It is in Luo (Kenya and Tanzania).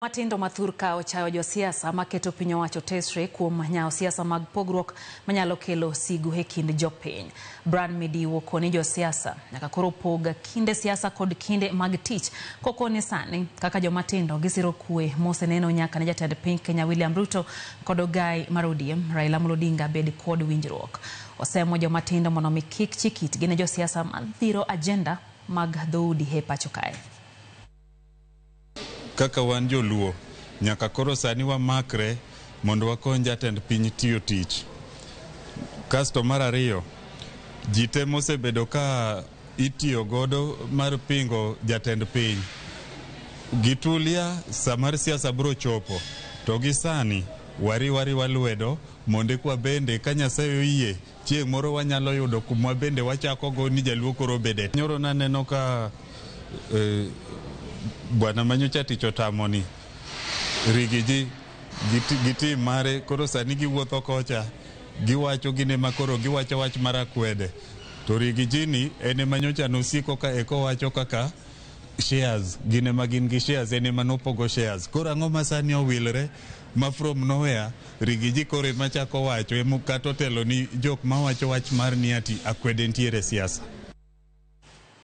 Matindo mathurka ochayo josiasa maketo piny owacho tesre kuom nyao siasa mag pogruok manyalo kelo sigu e kind jopiny. Brand Midi wokoni josiasa nyaka koro pog kinde siasa kod kinde mag tich kokone sani kaka jomatindo gisiro kwe moseneno nyaka ne jatend piny Kenya William Ruto kod Ogai mar ODM Raila Amolo Odinga bed kod winjruok. Osemo jomatindo mondo mi kik chikit gine josiasa madhiro agenda mag dhoudi e pacho kae. Kaka wan joluo nyaka koro sani wamakre mondo wakony jatend piny tiyo tich. Kasto mar ariyo, ji te mosebedo ka itiyo godo mar pingo jatend piny. Gitulia samar siasa bro chopo to gi sani wari walwedo mondo kwa bende ka Nyasaye oyie chieng' moro wanyalo yudo kuma bende wachako go ni jaluo koro bede. Nyoro naneno ka Bwana Manyocha tich otamoni rigiji giti mare koro sani giwuotho kocha giwacho gine makoro giwacho wach marakwede to rigiji ni ene Manyocha nosiko ka eko wacho kaka shares gine magin gi shares ene manopogo shares koro ang'o masani owilre ma from nowhere rigiji kore machako wacho emu kato telo ni jok mawacho wach mar ni ati akwede ntiere siasa.